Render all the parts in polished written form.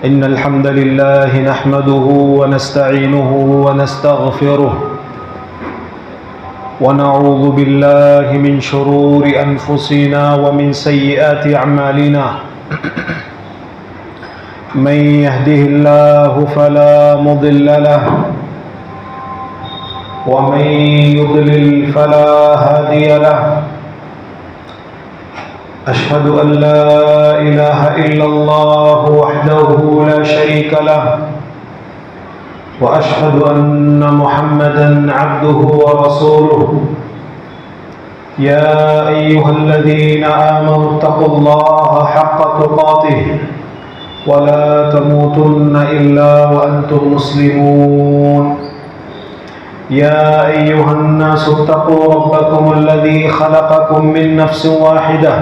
إن الحمد لله نحمده ونستعينه ونستغفره ونعوذ بالله من شرور أنفسنا ومن سيئات أعمالنا من يهده الله فلا مضل له ومن يضلل فلا هادي له أشهد أن لا إله إلا الله وحده لا شريك له وأشهد أن محمدًا عبده ورسوله يا أيها الذين آمنوا اتقوا الله حق تقاته ولا تموتن إلا وأنتم مسلمون يا أيها الناس اتقوا ربكم الذي خلقكم من نفس واحدة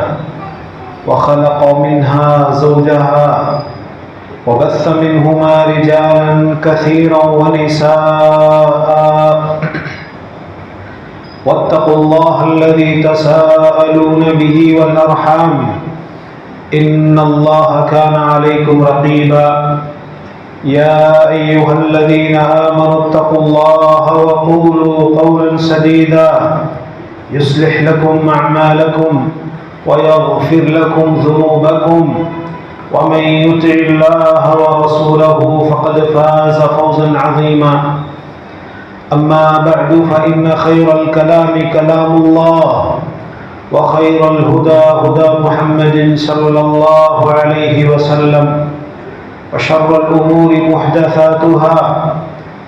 وخلق منها زوجها وبث منهما رجالا كثيرا ونساء واتقوا الله الذي تساءلون به والأرحام إن الله كان عليكم رقيبا يا أيها الذين آمنوا اتقوا الله وقولوا قولا سديدا يصلح لكم أعمالكم ويغفر لكم ذنوبكم ومن يطع الله ورسوله فقد فاز فوزا عظيما أما بعد فإن خير الكلام كلام الله وخير الهدى هدى محمد صلى الله عليه وسلم وشر الأمور محدثاتها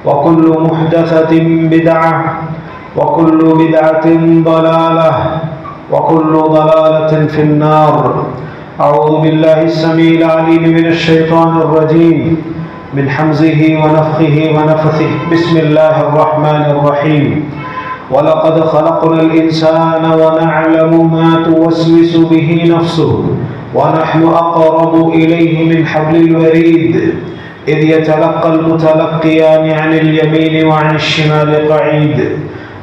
وكل محدثة بدعة وكل بدعة ضلالة وكل ضلالة في النار. أعوذ بالله السميع العليم من الشيطان الرجيم من حمزه ونفخه ونفثه. بسم الله الرحمن الرحيم. ولقد خلقنا الإنسان ونعلم ما توسوس به نفسه ونحن أقرب إليه من حبل الوريد إذ يتلقى المتلقيان عن اليمين وعن الشمال قعيد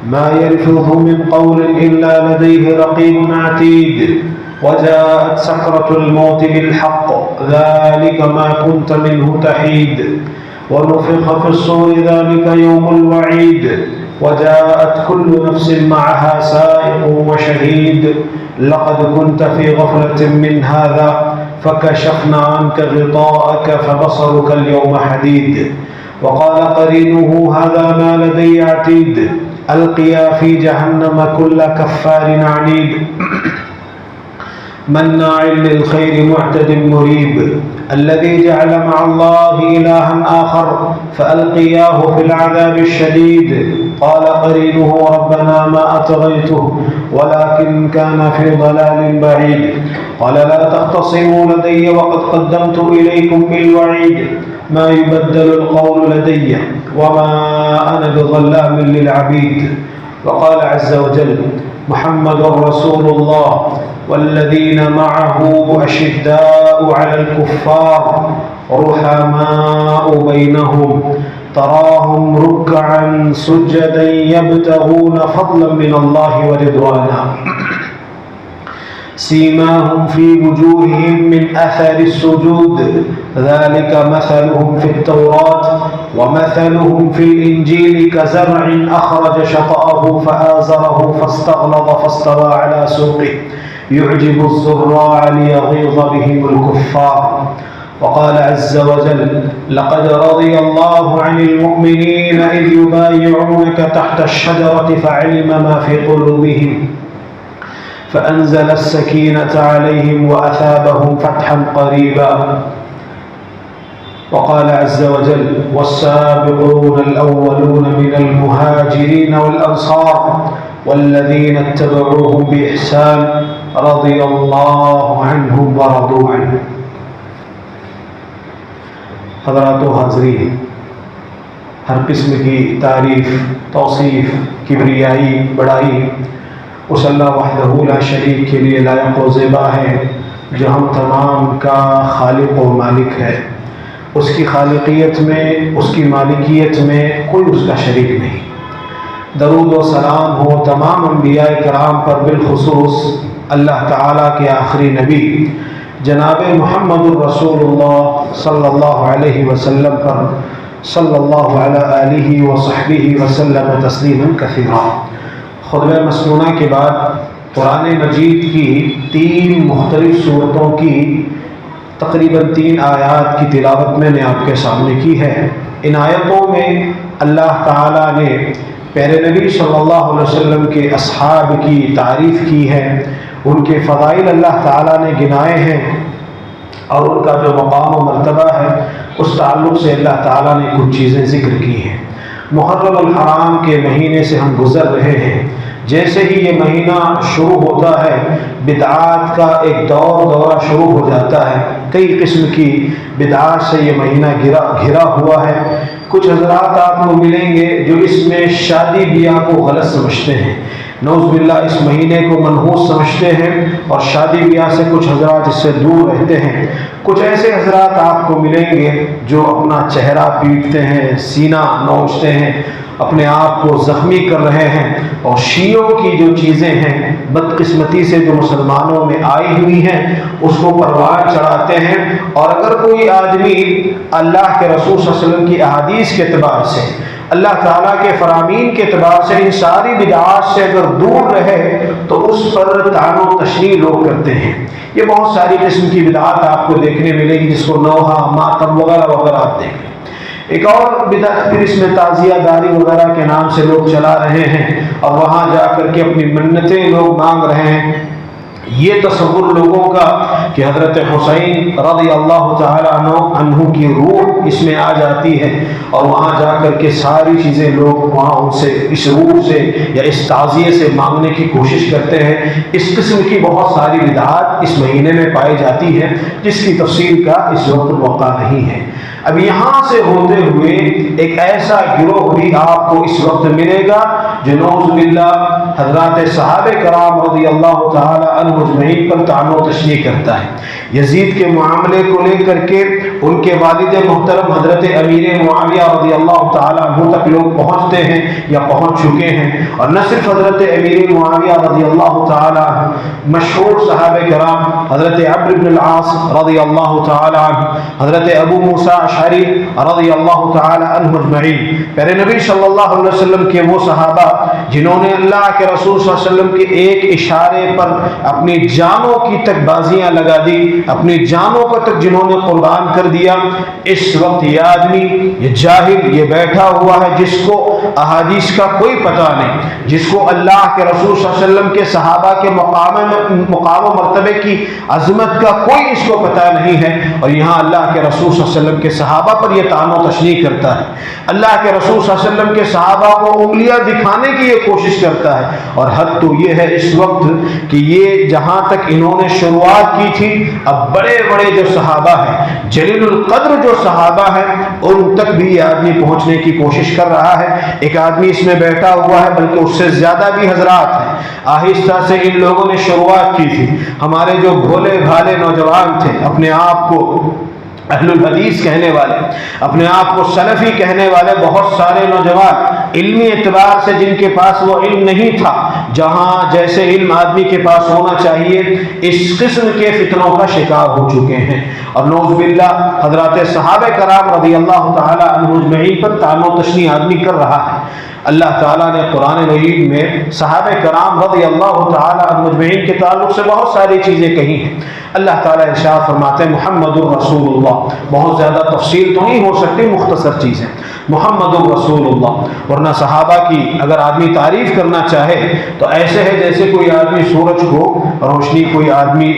ما يلفظ من قول إلا لديه رقيب عتيد وجاءت سكرة الموت بالحق ذلك ما كنت منه تحيد ونفخ في الصور ذلك يوم الوعيد وجاءت كل نفس معها سائق وشهيد لقد كنت في غفلة من هذا فكشفنا عنك غطاءك فبصرك اليوم حديد. وقال قرينه هذا ما لدي عتيد ألقيا في جهنم كل كفار عنيد مناع للخير معتد مريب الذي جعل مع الله إلها آخر فألقياه في العذاب الشديد. قال قرينه ربنا ما أطغيته ولكن كان في ضلال بعيد. قال لا تختصموا لدي وقد قدمت إليكم بالوعيد ما يبدل القول لدي وما أنا بظلام للعبيد. وقال عز وجل محمد رسول الله والذين معه أشداء على الكفار رحماء بينهم تراهم ركعا سجدا يبتغون فضلا من الله ورضوانا سيماهم في وجوههم من أثر السجود ذلك مثلهم في التوراة ومثلهم في الإنجيل كزرع أخرج شطأه فآزره فاستغلظ فاستوى على سوقه يعجب الزراع ليغيظ بهم الكفار. وقال عز وجل لقد رضي الله عن المؤمنين إذ يبايعونك تحت الشجرة فعلم ما في قلوبهم فأنزل السكينة عليهم وأثابهم فتحا قريبا. وقال عز وجل والسابقون الأولون من المهاجرين والأنصار والذين اتبعوهم بإحسان رضي الله عنهم ورضوا عنه. حضرات و حاضرین، ہر قسم کی تعریف، توصیف، کبریائی، بڑائی اس اللہ وحدہ لا شریک کے لیے لائق و زیبا ہے جو ہم تمام کا خالق و مالک ہے. اس کی خالقیت میں، اس کی مالکیت میں کوئی اس کا شریک نہیں. درود و سلام ہو تمام انبیاء کرام پر، بالخصوص اللہ تعالیٰ کے آخری نبی جناب محمد الرسول اللہ صلی اللہ علیہ وسلم پر صلی اللہ علیہ وصحبہ وسلم تسلیما کثیرا۔ خطبہ مسنونہ کے بعد قرآن مجید کی 3 مختلف صورتوں کی تقریباً 3 آیات کی تلاوت میں نے آپ کے سامنے کی ہے۔ ان آیتوں میں اللہ تعالیٰ نے پیارے نبی صلی اللہ علیہ وسلم کے اصحاب کی تعریف کی ہے، ان کے فضائل اللہ تعالیٰ نے گنائے ہیں، اور ان کا جو مقام و مرتبہ ہے اس تعلق سے اللہ تعالیٰ نے کچھ چیزیں ذکر کی ہیں۔ محرم الحرام کے مہینے سے ہم گزر رہے ہیں۔ جیسے ہی یہ مہینہ شروع ہوتا ہے بدعات کا ایک دورہ شروع ہو جاتا ہے۔ کئی قسم کی بدعات سے یہ مہینہ گھرا ہوا ہے۔ کچھ حضرات آپ کو ملیں گے جو اس میں شادی بیاہ کو غلط سمجھتے ہیں، نعوذ باللہ اس مہینے کو منحوس سمجھتے ہیں، اور شادی بیاہ سے کچھ حضرات اس سے دور رہتے ہیں۔ کچھ ایسے حضرات آپ کو ملیں گے جو اپنا چہرہ پیٹتے ہیں، سینہ نوچتے ہیں، اپنے آپ کو زخمی کر رہے ہیں، اور شیعوں کی جو چیزیں ہیں بدقسمتی سے جو مسلمانوں میں آئی ہوئی ہیں اس کو پروان چڑھاتے ہیں۔ اور اگر کوئی آدمی اللہ کے رسول صلی اللہ علیہ وسلم کی احادیث کے اعتبار سے، اللہ تعالیٰ کے فرامین کے اعتبار سے ان ساری بدعات سے اگر دور رہے تو اس پر طعن و تشنیع لوگ کرتے ہیں۔ یہ بہت ساری قسم کی بدعات آپ کو دیکھنے ملے گی، جس کو نوحہ، ماتم وغیرہ وغیرہ آپ دیکھ لیں۔ ایک اور بدعت پھر اس میں تعزیہ داری وغیرہ کے نام سے لوگ چلا رہے ہیں، اور وہاں جا کر کے اپنی منتیں لوگ مانگ رہے ہیں۔ یہ تصور لوگوں کا کہ حضرت حسین رضی اللہ تعالی عنہ کی روح اس میں آ جاتی ہے، اور وہاں جا کر کے ساری چیزیں لوگ وہاں ان سے اس روح سے یا اس تعزیے سے مانگنے کی کوشش کرتے ہیں۔ اس قسم کی بہت ساری بدعات اس مہینے میں پائی جاتی ہے، جس کی تفصیل کا اس وقت موقع نہیں ہے۔ اب یہاں سے ہوتے ہوئے ایک ایسا گروہ بھی آپ کو اس وقت ملے گا جو نعوذ باللہ حضرات صحابہ کرام رضی اللہ تعالی عنہ اجمعین پر طعن و تشنیع کرتا ہے۔ یزید کے معاملے کو لے کر کے ان کے والد محترم حضرت امیر معاویہ رضی اللہ تعالی عنہ تک لوگ پہنچتے ہیں یا پہنچ چکے ہیں، اور نہ صرف حضرت امیر معاویہ رضی اللہ تعالی عنہ، مشہور صحابہ کرام حضرت عمرو بن العاص رضی اللہ تعالی عنہ، حضرت ابو موسیٰ اشعری رضی اللہ تعالی عنہ اجمعین، پیارے نبی صلی اللہ علیہ وسلم کے وہ صحابہ جنہوں نے اللہ کے رسول صلی اللہ علیہ وسلم کے ایک اشارے پر اپنی جانوں کی تک بازیاں لگا دی، اپنی جانوں کو تک جنہوں نے قربان کر دیا۔ اس وقت یہ آدمی، یہ جاہل، یہ بیٹھا ہوا ہے جس کو احادیث کا کوئی پتہ نہیں، جس کو اللہ کے رسول صلی اللہ علیہ وسلم کے صحابہ کے مقام و مرتبے کی عظمت کا کوئی اس کو پتہ نہیں ہے، اور یہاں اللہ کے رسول صلی اللہ علیہ وسلم کے صحابہ پر یہ طعن و تشنیع کرتا ہے، اللہ کے رسول صلی اللہ علیہ وسلم کے صحابہ کو انگلیاں دکھانے کی یہ کوشش کرتا ہے۔ اور حد تو یہ ہے اس وقت کہ یہ جہاں تک انہوں نے شروعات کی تھی، اب بڑے بڑے جو صحابہ ہیں، جلیل القدر جو صحابہ ہیں، ان تک بھی یہ آدمی پہنچنے کی کوشش کر رہا ہے۔ ایک آدمی اس میں بیٹھا ہوا ہے، بلکہ اس سے زیادہ بھی حضرات ہیں۔ آہستہ سے ان لوگوں نے شروعات کی تھی۔ ہمارے جو بھولے بھالے نوجوان تھے، اپنے آپ کو اہل الحدیث کہنے والے، اپنے آپ کو سلفی کہنے والے بہت سارے نوجوان، علمی اعتبار سے جن کے پاس وہ علم نہیں تھا جہاں جیسے علم آدمی کے پاس ہونا چاہیے، اس قسم کے فتنوں کا شکار ہو چکے ہیں، اور نعوذ باللہ حضرات صحابہ کرام رضی اللہ تعالی عنہ اجمعین پر طعن و تشنیع آدمی کر رہا ہے۔ اللہ تعالیٰ نے قرآن مجید میں صحابہ کرام رضی اللہ تعالی عنہ اجمعین کے تعلق سے بہت ساری چیزیں کہی ہیں۔ اللہ تعالیٰ ارشاد فرماتے ہیں محمد الرسول اللہ، بہت زیادہ تفصیل تو نہیں ہو سکتی، مختصر چیزیں، محمد الرسول اللہ۔ ورنہ صحابہ کی اگر آدمی تعریف کرنا چاہے تو ایسے ہے جیسے کوئی آدمی سورج کو روشنی، کوئی آدمی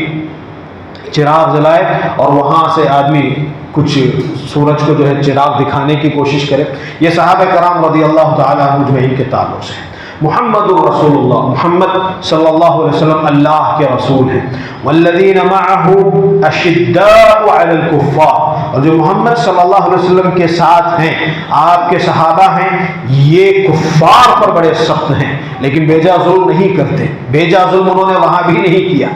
چراغ جلائے اور وہاں سے آدمی کچھ سورج کو جو ہے چراغ دکھانے کی کوشش کرے۔ یہ صحابہ کرام رضی اللہ تعالی عنہ اجمعین کے تعلق سے محمد الرسول اللہ، محمد صلی اللہ علیہ وسلم اللہ کے رسول ہیں۔ والذین معہ اشداء علی الکفار، اور جو محمد صلی اللہ علیہ وسلم کے ساتھ ہیں، آپ کے صحابہ ہیں، یہ کفار پر بڑے سخت ہیں، لیکن بیجا ظلم نہیں کرتے، بیجا ظلم انہوں نے وہاں بھی نہیں کیا۔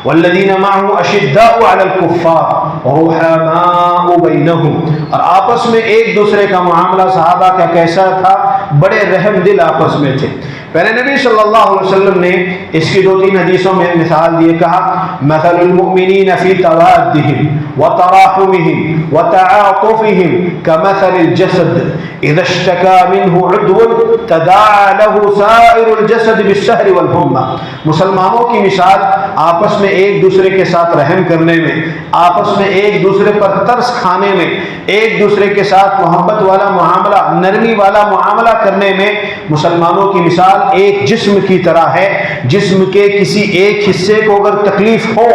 والذین معہ اشداء علی الکفار رحماء بینہم، اور آپس میں ایک دوسرے کا معاملہ صحابہ کا کیسا تھا؟ بڑے رحم دل آپس میں تھے۔ پہلے نبی صلی اللہ علیہ وسلم نے اس کی 2-3 حدیثوں میں مثال دیے، کہا مثل المؤمنین فی توادہم وتراحمہم وتعاطفہم کمثل الجسد اذا اشتکا منہ عضو تداعى له سائر الجسد بالسہر والحمى۔ مسلمانوں کی مثال آپس میں ایک دوسرے کے ساتھ رحم کرنے میں، آپس میں ایک دوسرے پر ترس کھانے میں، ایک دوسرے کے ساتھ محبت والا معاملہ، نرمی والا معاملہ کرنے میں، مسلمانوں کی مثال ایک جسم کی طرح ہے۔ جسم کے کسی ایک حصے کو اگر تکلیف ہو،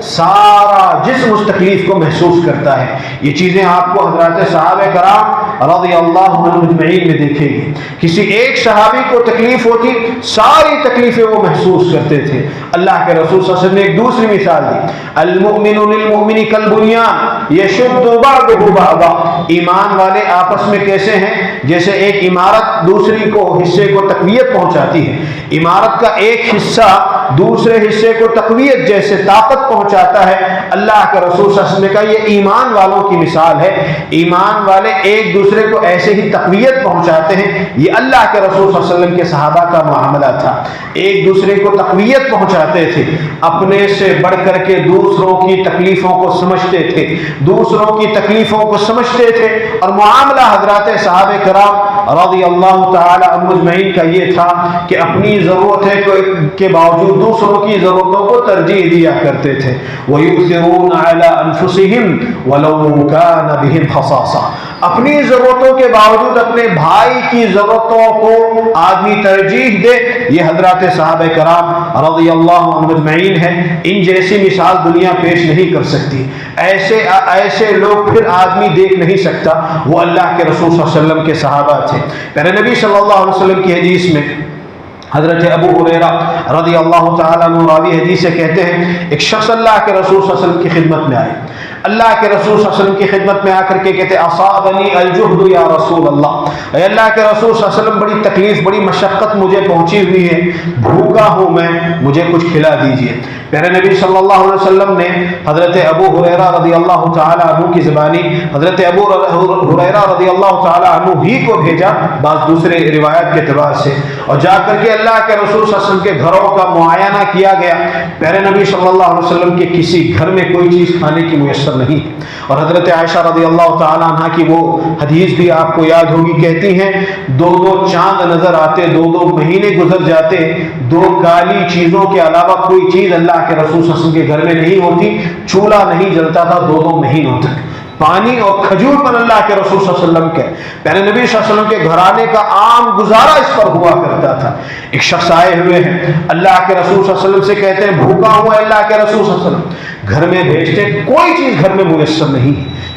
سارا جسم اس تکلیف کو محسوس کرتا ہے۔ یہ چیزیں آپ کو حضرات صحابہ کرام رضی اللہ عنہم اجمعین میں دیکھیں گے۔ کسی ایک صحابی کو تکلیف ہوتی، ساری تکلیفیں وہ محسوس کرتے تھے۔ اللہ کے رسول صلی اللہ علیہ وسلم نے ایک دوسری مثال دی، المؤمن للمؤمن کالبنیان یشد بعضہ بعضا۔ ایمان والے آپس میں کیسے ہیں؟ جیسے ایک عمارت دوسری کو حصے کو تقویت پہنچاتی ہے۔ عمارت کا ایک حصہ دوسرے حصے کو تقویت جیسے طاقت پہنچاتا ہے۔ اللہ کے رسول صلی اللہ علیہ وسلم نے کہا یہ ایمان والوں کی مثال ہے۔ ایمان والے ایک دوسرے کو ایسے ہی تقویت پہنچاتے ہیں۔ یہ اللہ کے رسول صلی اللہ علیہ وسلم کے صحابہ کا معاملہ تھا، ایک دوسرے کو تقویت پہنچاتے تھے، اپنے سے بڑھ کر کے دوسروں کی تکلیفوں کو سمجھتے تھے، دوسروں کی تکلیفوں کو سمجھتے تھے۔ اور معاملہ حضرات صحابہ کرام رضی اللہ تعالی عنہم اجمعین کا یہ تھا کہ اپنی ضرورتیں کے باوجود دوسروں کی ضرورتوں کو ترجیح دیا کرتے تھے۔ وَيُؤْثِرُونَ عَلَىٰ أَنفُسِهِمْ وَلَوْ كَانَ بِهِمْ خَصَاصَةٌ۔ اپنی ضرورتوں کے باوجود اپنے بھائی کی ضرورتوں کو آدمی ترجیح دے، یہ حضرات صحابہ کرام رضی اللہ عنہم اجمعین ہے۔ ان جیسی مثال دنیا پیش نہیں کر سکتی۔ ایسے لوگ پھر آدمی دیکھ نہیں سکتا۔ وہ اللہ کے رسول صلی اللہ علیہ وسلم کے صحابہ تھے۔ پیارے نبی صلی اللہ علیہ وسلم کی حدیث میں حضرت ابو ہریرہ رضی اللہ تعالیٰ عنہ راوی حدیث سے کہتے ہیں، ایک شخص اللہ کے رسول صلی اللہ علیہ وسلم کی خدمت میں آئے۔ اللہ کے رسول صلی اللہ علیہ وسلم کی خدمت میں آ کر کے کہتے اصابنی الجہد یا رسول اللہ، اے اللہ کے رسول صلی اللہ علیہ وسلم بڑی تکلیف، بڑی مشقت مجھے پہنچی ہوئی ہے، بھوکا ہوں میں، مجھے کچھ کھلا دیجئے۔ پیارے نبی صلی اللہ علیہ وسلم نے حضرت ابو ہریرہ رضی اللہ تعالیٰ عنہ کی زبانی حضرت ابو ہریرہ رضی اللہ تعالیٰ عنہ ہی کو بھیجا، بعض دوسرے روایت کے اعتبار سے، اور جا کر کے اللہ کے رسول صلی اللہ علیہ وسلم کے گھروں کا معائنہ کیا گیا۔ پیارے نبی صلی اللہ علیہ وسلم کے کسی گھر میں کوئی چیز کھانے کی میسر نہیں۔ اور حضرت عائشہ رضی اللہ تعالیٰ عنہ کی وہ حدیث بھی آپ کو یاد ہوگی، کہتی ہیں 2 چاند نظر آتے، 2 مہینے گزر جاتے، 2 کالی چیزوں کے علاوہ کوئی چیز اللہ کے رسول صلی اللہ علیہ وسلم کے گھر میں نہیں ہوتی، چولہا نہیں جلتا تھا 2 مہینوں تک۔ پانی اور کھجور پر اللہ کے رسول صلی اللہ علیہ وسلم کے پیارے نبی صلی اللہ علیہ وسلم کے گھرانے کا عام گزارا اس پر ہوا کرتا تھا۔ ایک شخص آئے ہوئے ہیں، اللہ کے رسول صلی اللہ علیہ وسلم سے کہتے ہیں بھوکا ہوا ہے اللہ کے رسول صلی اللہ علیہ وسلم، گھر میں بھیجتے، کوئی چیز گھر میں میسر نہیں،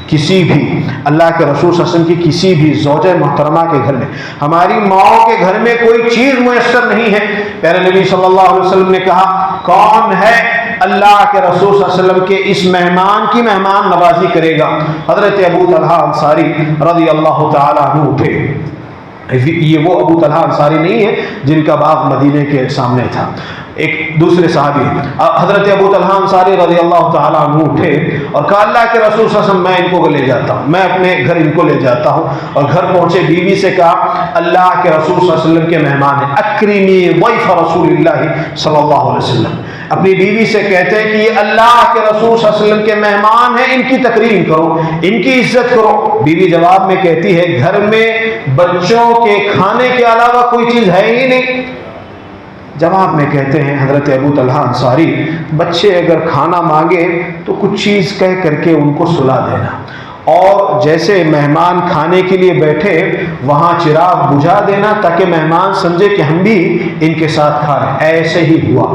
کسی بھی اللہ کے رسول صلی اللہ علیہ وسلم کی کسی بھی زوجہ محترمہ کے گھر میں، ہماری ماؤں کے گھر میں کوئی چیز میسر نہیں ہے۔ پیارے نبی صلی اللہ علیہ وسلم نے کہا کون ہے اللہ کے رسول صلی اللہ علیہ وسلم کے اس مہمان کی مہمان نوازی کرے گا؟ حضرت ابو طلحہ انصاری رضی اللہ تعالیٰ عنہ اٹھے۔ یہ وہ ابو طلحہ انصاری نہیں ہے جن کا باغ مدینے کے سامنے تھا، ایک دوسرے صحابی حضرت ابو طلحہ انصاری رضی اللہ تعالیٰ عنہ اٹھے اور کہا اللہ کے رسول صلی اللہ علیہ وسلم میں ان کو لے جاتا ہوں، میں اپنے گھر ان کو لے جاتا ہوں۔ اور گھر پہنچے، بیوی سے کہا اللہ کے رسول صلی اللہ علیہ وسلم کے مہمان ہیں، اکرمی ضیف رسول اللہ صلی اللہ علیہ وسلم۔ اپنی بیوی سے کہتے ہیں کہ یہ اللہ کے رسول صلی اللہ علیہ وسلم کے مہمان ہیں، ان کی تکریم کرو، ان کی عزت کرو۔ بیوی جواب میں کہتی ہے گھر میں بچوں کے کھانے کے علاوہ کوئی چیز ہے ہی نہیں۔ جواب میں کہتے ہیں حضرت ابو طلحہ انصاری بچے اگر کھانا مانگے تو کچھ چیز کہہ کر کے ان کو سلا دینا، اور جیسے مہمان کھانے کے لیے بیٹھے وہاں چراغ بجھا دینا تاکہ مہمان سمجھے کہ ہم بھی ان کے ساتھ کھا رہے ہیں۔ ایسے ہی ہوا،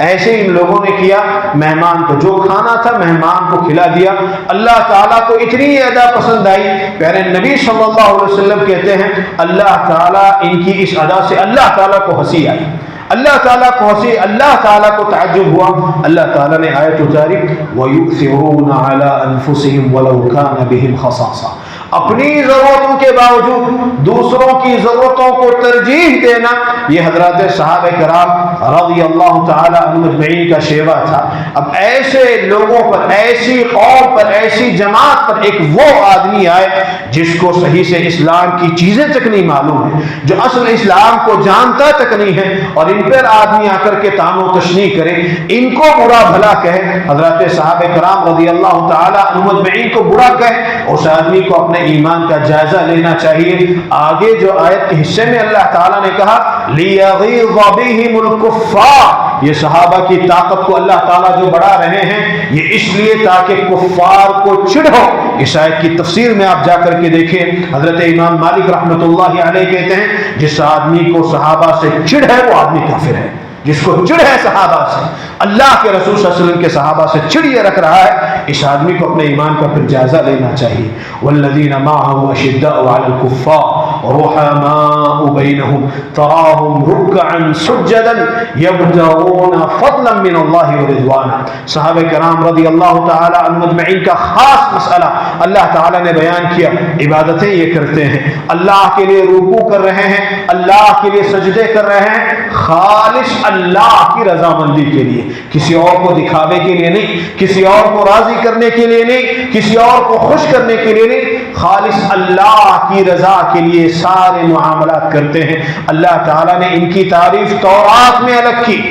ایسے ہی ان لوگوں نے کیا، مہمان کو جو کھانا تھا مہمان کو کھلا دیا۔ اللہ تعالیٰ کو اتنی ادا پسند آئی، پیارے نبی صلی اللہ علیہ وسلم کہتے ہیں اللہ تعالیٰ ان کی اس ادا سے اللہ تعالیٰ کو ہنسی آئی، اللہ تعالیٰ کو ہنسی، اللہ تعالیٰ کو تعجب ہوا۔ اللہ تعالیٰ نے آیت اتاری وَيُؤْثِرُونَ عَلَىٰ أَنفُسِهِمْ وَلَوْ كَانَ بِهِمْ خَصَاصَةٌ۔ اپنی ضرورتوں کے باوجود دوسروں کی ضرورتوں کو ترجیح دینا، یہ حضرات صحابہ کرام رضی اللہ تعالی عنہم اجمعین کا شیوا تھا۔ اب ایسے لوگوں پر، ایسی قوم پر، ایسی جماعت پر ایک وہ آدمی آئے جس کو صحیح سے اسلام کی چیزیں تک نہیں معلوم ہے، جو اصل اسلام کو جانتا تک نہیں ہے، اور ان پر آدمی آ کر کے طعن و تشنیع کرے، ان کو برا بھلا کہے۔ حضرات صحابہ کرام رضی اللہ تعالی عنہم اجمعین کو برا کہے، اس آدمی کو اپنے ایمان کا جائزہ لینا چاہیے۔ آگے جو آیت کے حصے میں اللہ تعالیٰ نے کہا لِيَغِيظَ بِهِمُ الْكُفَّارَ، یہ صحابہ کی طاقت کو اللہ تعالیٰ جو بڑھا رہے ہیں یہ اس لیے تاکہ کفار کو چڑ ہو۔ اس آیت کی تفسیر میں آپ جا کر کے دیکھیں، حضرت امام مالک رحمۃ اللہ علیہ کہتے ہیں جس آدمی کو صحابہ سے چڑ ہے وہ آدمی کافر ہے۔ جس کو چڑ ہے صحابہ سے، اللہ کے رسول صلی اللہ علیہ وسلم کے صحابہ سے چڑ یہ رکھ رہا ہے، اس آدمی کو اپنے ایمان کا پھر جائزہ لینا چاہیے۔ والذین معه اشداء علی الکفار رحماء بینہم تراہم رکعا سجدا یبتغون فضلا من اللہ ورضوانا۔ صحابہ کرام رضی اللہ تعالی عنہم اجمعین کا خاص مسئلہ اللہ تعالی نے بیان کیا، عبادتیں یہ کرتے ہیں، اللہ کے لیے رکوع کر رہے ہیں، اللہ کے لیے سجدے کر رہے ہیں، خالص اللہ کی رضامندی کے لیے، کسی اور کو دکھاوے کے لیے نہیں، کسی اور کو راضی کرنے کے لیے نہیں، کسی اور کو خوش کرنے کے لیے نہیں، خالص اللہ کی رضا کے لیے سارے معاملات کرتے ہیں۔ اللہ تعالیٰ نے ان کی تعریف تورات میں الگ کی،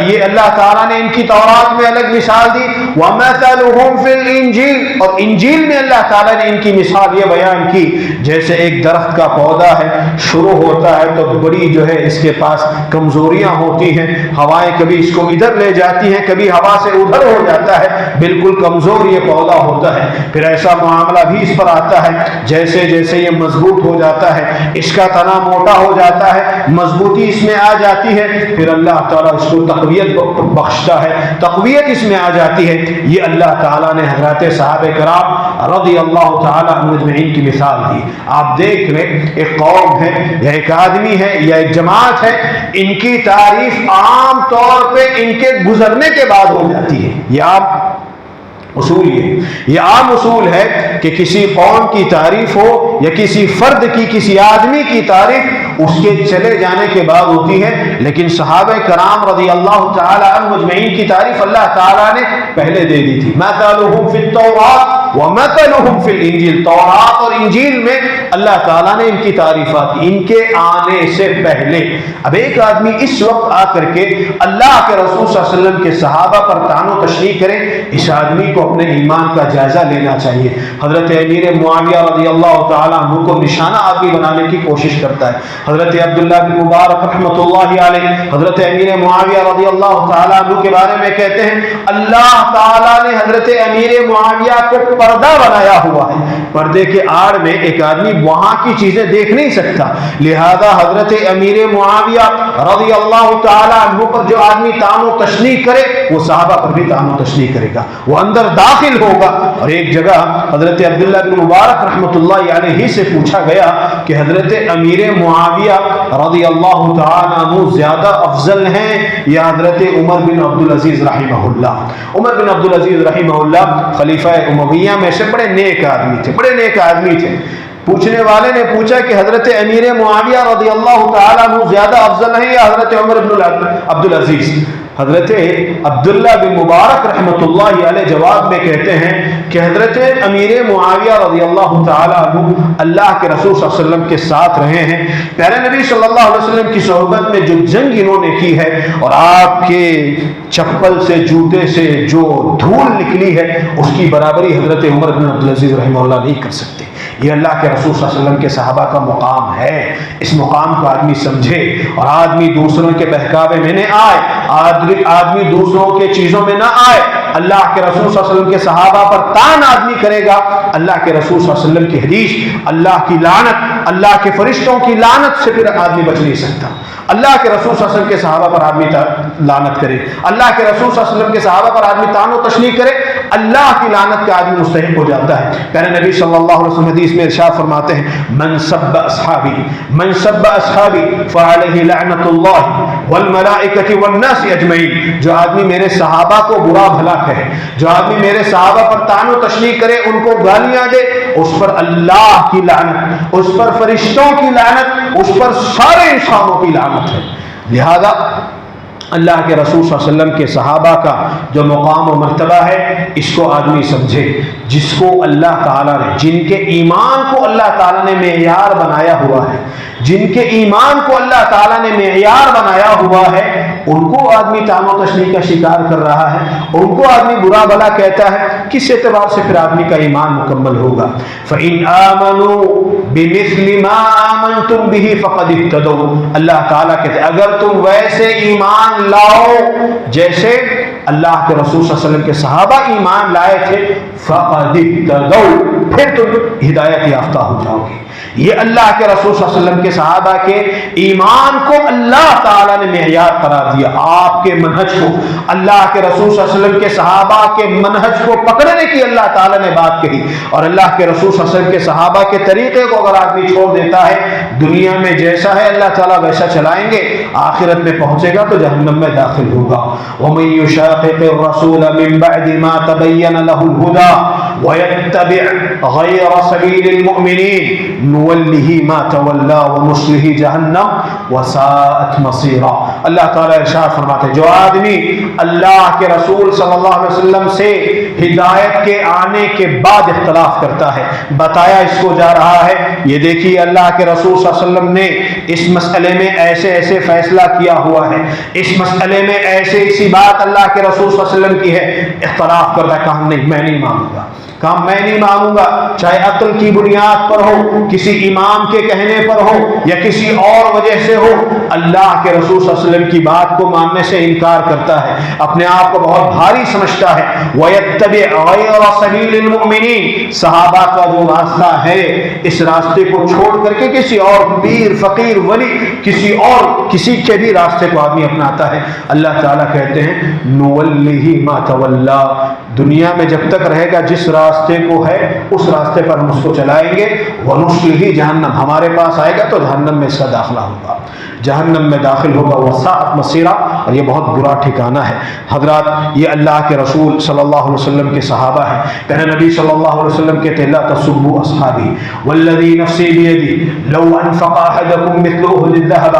یہ اللہ تعالیٰ نے ان کی تورات میں الگ مثال دی، وَمَثَلُهُمْ فِي الْإِنجِيلِ، اور انجیل میں اللہ تعالیٰ نے ان کی مثال یہ بیان کی جیسے ایک درخت کا پودا ہے، شروع ہوتا ہے تو بڑی جو ہے اس کے پاس کمزوریاں ہوتی ہیں، ہوائیں کبھی اس کو ادھر لے جاتی ہیں، کبھی ہوا سے ادھر ہو جاتا ہے، بالکل کمزور یہ پودا ہوتا ہے۔ پھر ایسا معاملہ بھی اس پر آتا ہے جیسے جیسے یہ مضبوط ہو جاتا ہے، اس کا تنا موٹا ہو جاتا ہے، مضبوطی اس میں آ جاتی ہے، پھر اللہ تعالیٰ اس کو تقویت بخشتا ہے، تقویت اس میں آ جاتی ہے۔ یہ اللہ تعالیٰ نے حضرات صحابہ کرام رضی اللہ تعالیٰ عنہم اجمعین کی مثال دی۔ آپ دیکھ رہے ایک قوم ہے یا ایک آدمی ہے یا ایک جماعت ہے، ان کی تعریف عام طور پہ ان کے گزرنے کے بعد ہو جاتی ہے۔ یہ عام اصول یہ عام اصول ہے کہ کسی قوم کی تعریف ہو یا کسی فرد کی، کسی آدمی کی تعریف اس کے چلے جانے کے بعد ہوتی ہے، لیکن صحابہ کرام رضی اللہ تعالی عنہم اجمعین کی تعریف اللہ تعالیٰ نے پہلے دے دی تھی۔ مثلهم فی التوراۃ ومثلهم فی الانجیل، تورات اور انجیل میں اللہ تعالیٰ نے ان کی تعریفات کی ان کے آنے سے پہلے۔ اب ایک آدمی اس وقت آ کر کے اللہ کے رسول صلی اللہ علیہ وسلم کے صحابہ پر طعن و تشنیع کرے، اس آدمی کو اپنے ایمان کا جائزہ لینا چاہیے۔ حضرت امیر معاویہ رضی اللہ تعالیٰ عنہ کو نشانہ آدمی بنانے کی کوشش کرتا ہے۔ حضرت عبداللہ بن مبارک رحمۃ اللہ علیہ حضرت امیر معاویہ رضی اللہ تعالیٰ عنہ کے بارے میں کہتے ہیں اللہ تعالیٰ نے حضرت امیر معاویہ کو پردہ بنایا ہوا ہے، پردے کے آڑ میں ایک آدمی وہاں کی چیزیں دیکھ نہیں سکتا، لہذا حضرت امیر معاویہ رضی اللہ تعالیٰ عنہ پر جو آدمی طعن و تشنیع کرے وہ صحابہ پر بھی طعن و تشنیع کرے گا، وہ اندر داخل ہوگا۔ اور ایک جگہ حضرت عبداللہ بن مبارک رحمۃ اللہ علیہ سے پوچھا گیا کہ حضرت امیر معاویہ رضی اللہ تعالیٰ عنہ زیادہ افضل ہیں یا حضرت عمر بن عبدالعزیز رحمہ اللہ؟ عمر بن عبدالعزیز رحمہ اللہ خلیفہ امویہ میں سے بڑے نیک آدمی تھے، بڑے نیک آدمی تھے۔ پوچھنے والے نے پوچھا کہ حضرت امیر معاویہ رضی اللہ تعالیٰ عنہ زیادہ افضل ہیں یا حضرت عمر بن عبدالعزیز؟ حضرت عبداللہ بن مبارک رحمۃ اللہ علیہ جواب میں کہتے ہیں کہ حضرت امیر معاویہ رضی اللہ تعالیٰ عنہ اللہ کے رسول صلی اللہ علیہ وسلم کے ساتھ رہے ہیں، پیارے نبی صلی اللہ علیہ وسلم کی صحبت میں جو جنگ انہوں نے کی ہے اور آپ کے چپل سے جوتے سے جو دھول نکلی ہے اس کی برابری حضرت عمر بن عبدالعزیز رحمہ اللہ نہیں کر سکتے۔ یہ اللہ کے رسول صلی اللہ علیہ وسلم کے صحابہ کا مقام ہے، اس مقام کو آدمی سمجھے اور آدمی دوسروں کے بہکاوے میں نہ آئے، آدمی دوسروں کے چیزوں میں نہ آئے۔ اللہ کے رسول صلی اللہ علیہ وسلم کے صحابہ پر طعن آدمی کرے گا، اللہ کے رسول صلی اللہ علیہ وسلم کی حدیث، اللہ کی لعنت، اللہ کے فرشتوں کی لعنت سے پھر آدمی بچ نہیں سکتا۔ اللہ کے رسول صلی اللہ علیہ وسلم کے صحابہ پر آدمی لعنت کرے، اللہ کے رسول صلی اللہ علیہ وسلم کے صحابہ پر آدمی طعن و تشنیع کرے، اللہ کی لعنت کا آدمی مستحق ہو جاتا ہے۔ پیارے نبی صلی اللہ علیہ وسلم حدیث میں ارشاد فرماتے ہیں من سب اصحابی فعلیہ لعنت اللہ والملائکۃ والناس اجمعین، جو آدمی میرے صحابہ کو برا بھلا کہے، جو آدمی میرے صحابہ پر طعن و تشنیع کرے، ان کو گالیاں دے، اس پر اللہ کی لعنت، اس پر فرشتوں کی لعنت، اس پر سارے انسانوں کی لعنت ہے۔ لہذا اللہ کے رسول صلی اللہ علیہ وسلم کے صحابہ کا جو مقام و مرتبہ ہے، اس کو آدمی سمجھے۔ جس کو اللہ تعالیٰ نے، جن کے ایمان کو اللہ تعالیٰ نے معیار بنایا ہوا ہے، جن کے ایمان کو اللہ تعالیٰ نے معیار بنایا ہوا ہے، ان کو آدمی طعن و تشنیع کا شکار کر رہا ہے، ان کو آدمی برا بھلا کہتا ہے، کس اعتبار سے پھر آدمی کا ایمان مکمل ہوگا؟ فَإِنْ آمَنُوا بِمِثْلِ مَا آمَنْتُمْ بِهِ فَقَدِ اهْتَدَوْا۔ اللہ تعالیٰ کہتے ہیں اگر تم ویسے ایمان لاؤ جیسے اللہ کے رسول صلی اللہ علیہ وسلم کے صحابہ ایمان لائے تھے، فَقَدِ اهْتَدَوْا، پھر تم ہدایت یافتہ ہو جاؤ گے۔ یہ اللہ کے رسول صلی اللہ علیہ وسلم کے صحابہ کے ایمان کو اللہ تعالیٰ نے معیار قرار دیا۔ آپ کے منہج کو، اللہ کے رسول صلی اللہ علیہ وسلم کے صحابہ کے منہج کو پکڑنے کی اللہ تعالیٰ نے بات کہی، اور اللہ کے رسول صلی اللہ علیہ وسلم کے صحابہ کے طریقے کو اگر آدمی چھوڑ دیتا ہے، دنیا میں جیسا ہے اللہ تعالیٰ ویسا چلائیں گے، آخرت میں پہنچے گا تو جہنم میں داخل ہوگا۔ وَمَن يُشَاقِقِ الرَّسُولَ مِن بَعْدِ مَا تَبَيَّنَ لَهُ الْهُدَى وَيَتَّبِعْ غَيْرَ سَبِيلِ الْمُؤْمِنِينَ نُوَلِّهِ مَا تَوَلَّى وَنُصْلِهِ جَهَنَّمَ وَسَاءَتْ مَصِيرًا۔ اللہ تعالیٰ ارشاد فرماتے ہیں جو آدمی اللہ کے رسول صلی اللہ علیہ وسلم سے ہدایت کے آنے کے بعد اختلاف کرتا ہے، بتایا اس کو جا رہا ہے، یہ دیکھیے اللہ کے رسول صلی اللہ علیہ وسلم نے اس مسئلے میں ایسے ایسے فیصلہ کیا ہوا ہے، اس مسئلے میں ایسی بات اللہ کے رسول صلی اللہ علیہ وسلم کی ہے، اختلاف کرتا ہے، کہا نہیں میں نہیں مانوں گا، کہا میں نہیں مانوں گا، چاہے عقل کی بنیاد پر ہو، کسی امام کے کہنے پر ہو یا کسی اور وجہ سے ہو، اللہ کے رسول صلی اللہ علیہ وسلم کی بات کو ماننے سے انکار کرتا ہے، اپنے آپ کو بہت بھاری سمجھتا ہے۔ وَيَتَّبِعْ غَيْرَ سَبِيلِ الْمُؤْمِنِينَ، صحابہ کا جو راستہ ہے اس راستے کو چھوڑ کر کے کسی اور پیر فقیر ولی کسی کے بھی راستے کو آدمی اپناتا ہے، اللہ تعالیٰ کہتے ہیں نُوَلِّهِ مَا تَوَلَّى، دنیا میں جب تک رہے گا جس راستے کو ہے اس راستے پر ہم اس کو چلائیں گے، وَنُصْلِهِ جہنم، ہمارے پاس آئے گا تو جہنم میں اس کا داخلہ ہوگا، جہنم میں داخل ہوگا، وَسَاءَتْ مَصِيرًا، اور یہ بہت برا ٹھکانہ ہے۔ حضرات یہ اللہ کے رسول صلی اللہ علیہ وسلم کے صحابہ ہیں، پہلے نبی صلی اللہ علیہ وسلم کے تھے لا تسبوا اصحابی والذی نفسی بیدی لو انفق احدکم مثل احد الذهب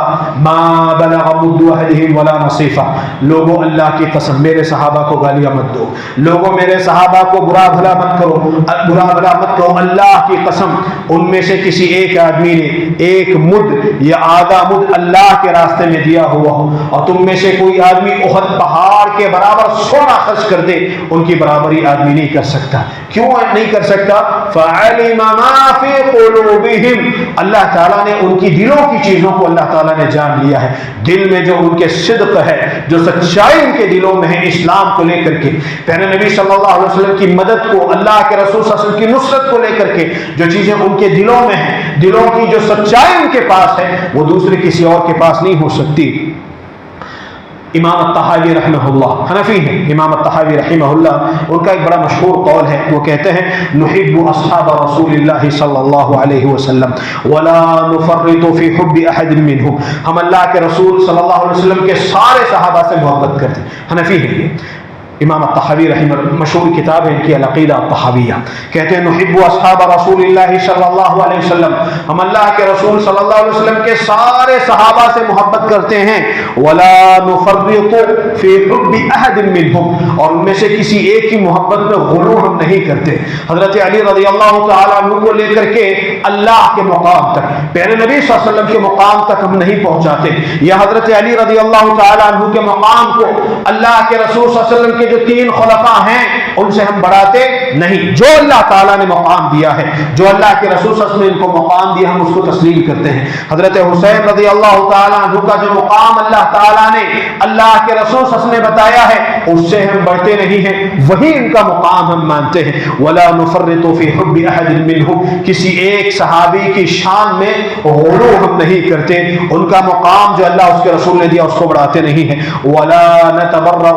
ما بلغ مد احدهم ولا نصیفہ، لوگوں اللہ کی قسم میرے صحابہ کو گالیاں مت دو، لوگوں میرے صحابہ کو برا بھلا مت کرو، اللہ کی قسم ان میں سے کسی ایک آدمی نے ایک مد یا آدھا مد اللہ کے راستے میں دیا ہوا ہو، اور تم میں سے کوئی آدمی احد پہاڑ کے برابر سونا خرچ کر دے، ان کی برابری آدمی نہیں کر سکتا۔ کیوں نہیں کر سکتا؟ فَعَلِمَ مَا فِي قُلُوبِهِمْ، اللہ تعالیٰ نے ان کی دلوں کی چیزوں کو اللہ تعالیٰ نے جان لیا ہے، دل میں جو ان کے صدق ہے، جو سچائی ان کے دلوں میں ہے اسلام کو لے کر کے، پہلے نبی صلی اللہ علیہ وسلم کی مدد کو، اللہ کے رسول صلی اللہ علیہ وسلم کی نصرت کو لے کر کے جو چیزیں ان کے دلوں میں ہیں، دلوں کی جو سچائی ان کے پاس ہے وہ دوسرے کسی اور کے پاس نہیں ہو سکتی۔ امام الطحاوی رحمہ اللہ حنفی ہیں، امام الطحاوی رحمہ اللہ ان کا ایک بڑا مشہور قول ہے، وہ کہتے ہیں نحب اصحاب رسول اللہ صلی اللہ علیہ وسلم ولا نفرط فی حب احد منهم، ہم اللہ کے رسول صلی اللہ علیہ وسلم کے سارے صحابہ سے محبت کرتے ہیں۔ حنفی ہیں امام الطحاوی رحمہ اللہ، مشہور کتاب ہے ان کی العقیدہ الطحاویہ، کہتے ہیں نحب اصحاب رسول اللہ صلی اللہ علیہ وسلم، ہم اللہ کے رسول صلی اللہ علیہ وسلم کے سارے صحابہ سے محبت کرتے ہیں، ولا نفرط فی حب احد منهم، اور ان میں سے کسی ایک کی محبت میں غلو ہم نہیں کرتے۔ حضرت علی رضی اللہ تعالیٰ عنہ کو لے کر کے اللہ کے مقام تک، پیارے نبی صلی اللہ علیہ وسلم کے مقام تک ہم نہیں پہنچاتے، یا حضرت علی رضی اللہ تعالیٰ عنہ کے مقام کو اللہ کے رسول صلی اللہ علیہ وسلم کے جو تین خلفاء ہیں ان سے ہم بڑھاتے نہیں، جو اللہ تعالیٰ نے مقام دیا ہے، جو اللہ کے رسول صلی اللہ علیہ وسلم نے ان کو مقام دیا ہم اس کو تسلیم کرتے ہیں۔ حضرت حسین رضی اللہ تعالیٰ عنہ کا جو مقام اللہ تعالیٰ نے اللہ کے رسول صلی اللہ علیہ وسلم نے بتایا ہے اس سے ہم بڑھتے نہیں ہیں، وہی ان کا مقام ہم مانتے ہیں۔ ولا نفرط فی حب احد منهم، کسی ایک صحابی کی شان میں غلو ہم نہیں کرتے، ان کا مقام جو اللہ اس کے رسول نے دیا اس کو بڑھاتے نہیں ہیں۔ ولا نتبرأ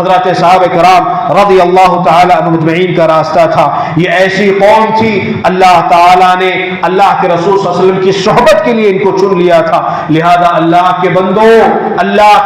حضرات صحابہ کرام رضی اللہ تعالی عنہ مجمعین کا راستہ تھا. یہ ایسی قوم تھی اللہ تعالیٰ نے اللہ کے رسول صلی اللہ علیہ وسلم کی صحبت کے لیے ان کو چن لیا تھا. لہذا اللہ کے بندو اللہ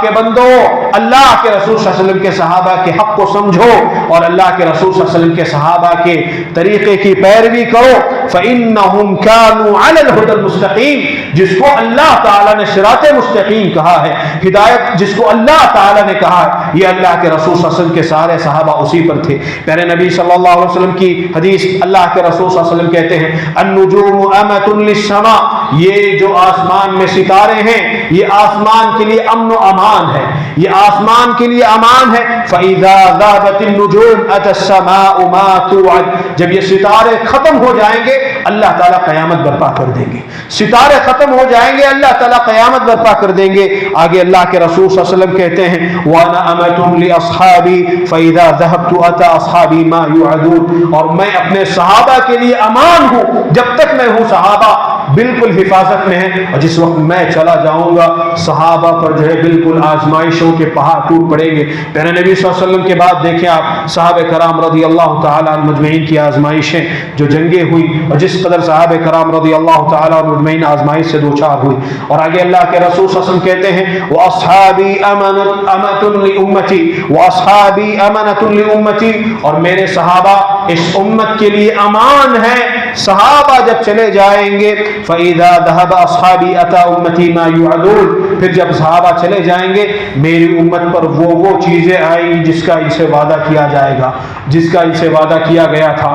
کے رسول صلی اللہ علیہ وسلم کے صحابہ کے حق کو سمجھو اور اللہ کے رسول صلی اللہ علیہ وسلم کے صحابہ کے طریقے کی پیروی کرو. فإنهم كانوا على الهدى المستقيم. جس کو اللہ تعالیٰ نے صراط مستقیم کہا ہے, ہدایت جس کو اللہ تعالیٰ نے کہا ہے, یہ اللہ کے رسول صلی اللہ علیہ وسلم کے سارے صحابہ اسی پر تھے. پیارے نبی صلی اللہ علیہ وسلم کی حدیث, اللہ کے رسول صلی اللہ علیہ وسلم کہتے ہیں النجوم امۃ للسماء. یہ جو آسمان میں ستارے ہیں یہ آسمان کے لیے امن و امان ہے, یہ آسمان کے لیے امان ہے. فإذا ذهبت النجوم أتى السماء ما توعد. جب یہ ستارے ختم ہو جائیں گے اللہ تعالیٰ قیامت برپا کر دیں گے. ستارے ختم ہو جائیں گے اللہ تعالیٰ قیامت برپا کر دیں گے. آگے اللہ کے رسول صلی اللہ علیہ وسلم کہتے ہیں وَأَنَا أَمَةٌ لِأَصْحَابِي فَإِذَا ذَهَبْتُ أَتَى أَصْحَابِي مَا يُوعَدُونَ. اور میں اپنے صحابہ کے لیے امان ہوں. جب تک میں ہوں صحابہ بالکل حفاظت میں ہے, اور جس وقت میں چلا جاؤں گا صحابہ پر جو ہے بالکل آزمائشوں کے پہاڑ ٹوٹ پڑیں گے. پیارے نبی صلی اللہ علیہ وسلم کے بعد دیکھیں آپ صحابہ کرام رضی اللہ تعالیٰ عنہ مجمعین کی آزمائشیں جو جنگیں ہوئی اور جس قدر صحابہ کرام رضی اللہ تعالیٰ عنہ مجمعین آزمائش سے دوچار ہوئی. اور آگے اللہ کے رسول صلی اللہ علیہ وسلم کہتے ہیں وَأَصْحَابِي أَمَنَةٌ لِأُمَّتِي وَأَصْحَابِي أَمَنَةٌ لِأُمَّتِي. اور میرے صحابہ اس امت کے لیے امان ہیں. صحابہ جب چلے جائیں گے فَإِذَا ذَهَبَ أَصْحَابِي أَتَى أُمَّتِي مَا يُوعَدُونَ. پھر جب صحابہ چلے جائیں گے میری امت پر وہ چیزیں آئیں گی جس کا ان سے وعدہ کیا جائے گا, جس کا ان سے وعدہ کیا گیا تھا.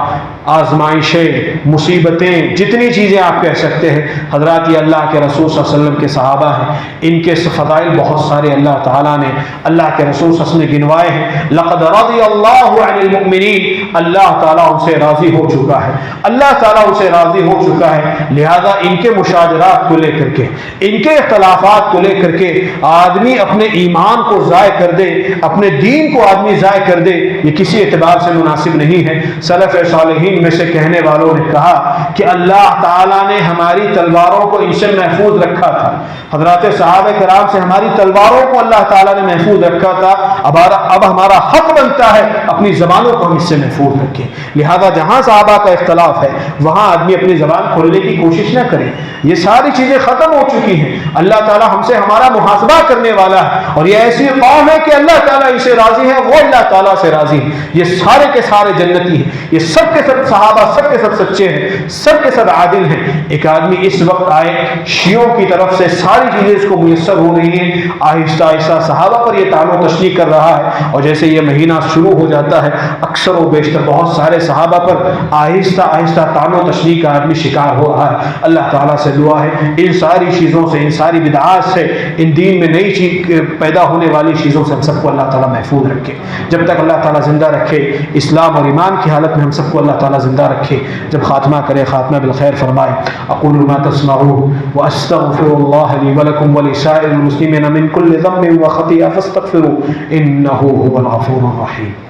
آزمائشیں, مصیبتیں, جتنی چیزیں آپ کہہ سکتے ہیں. حضرات یہ اللہ کے رسول صلی اللہ علیہ وسلم کے صحابہ ہیں, ان کے فضائل بہت سارے اللہ تعالیٰ نے اللہ کے رسول صلی اللہ علیہ وسلم نے گنوائے ہیں. لقد رضی اللہ عن المؤمنین. اللہ تعالیٰ ان سے راضی ہو چکا ہے, اللہ تعالیٰ ان سے راضی ہو چکا ہے. لہذا ان کے مشاجرات کو لے کر کے, ان کے اختلافات کو لے کر کے آدمی اپنے ایمان کو ضائع کر دے, اپنے دین کو آدمی ضائع کر دے, یہ کسی اعتبار سے مناسب نہیں ہے. سلف صالحین میں سے کہنے والوں نے کہا کہ اللہ تعالیٰ نے ہماری تلواروں کو ان سے محفوظ رکھا تھا. حضرات صحابہ کرام سے ہماری تلواروں کو اللہ تعالیٰ نے محفوظ رکھا تھا. اب ہمارا حق بنتا ہے اپنی زبانوں کو ہم اس سے محفوظ رکھیں. لہذا جہاں صحابہ کا اختلاف ہے وہاں آدمی اپنی زبان کھولنے کی کوشش نہ کرے. یہ ساری چیزیں ختم ہو چکی ہیں. اللہ تعالیٰ ہم سے ہمارا محاسبہ کرنے والا ہے, اور یہ ایسی قوم ہے کہ اللہ تعالیٰ ان سے راضی ہے, وہ اللہ تعالیٰ سے راضی ہے. یہ سارے کے سارے جنتی ہیں, یہ سب کے سب صحابہ سب کے سب سچے ہیں, سب کے سب عادل ہیں. ایک آدمی اس وقت آئے شیعوں کی طرف سے ساری چیزیں اس کو میسر ہو رہی ہیں, آہستہ آہستہ صحابہ پر یہ تعن و تشنیع کر رہا ہے. اور جیسے یہ مہینہ شروع ہو جاتا ہے اکثر و بیشتر بہت سارے صحابہ پر آہستہ آہستہ تعن و تشنیع کا آدمی شکار ہو رہا ہے. اللہ تعالیٰ سے دعا ہے ان ساری چیزوں سے, ان ساری بدعات سے, ان دین میں نئی چیز پیدا ہونے والی چیزوں سے ہم سب کو اللہ تعالیٰ محفوظ رکھے. جب تک اللہ تعالیٰ زندہ رکھے, اسلام اور ایمان کی حالت میں ہم سب کو اللہ تعالیٰ زندہ رکھے. جب خاتمہ کرے خاتمہ بالخیر فرمائے. اقول ما تسمعون واستغفر الله لي ولكم ولسائر المسلمين من كل ذنب وخطيئة فاستغفروه انه هو الغفور الرحيم.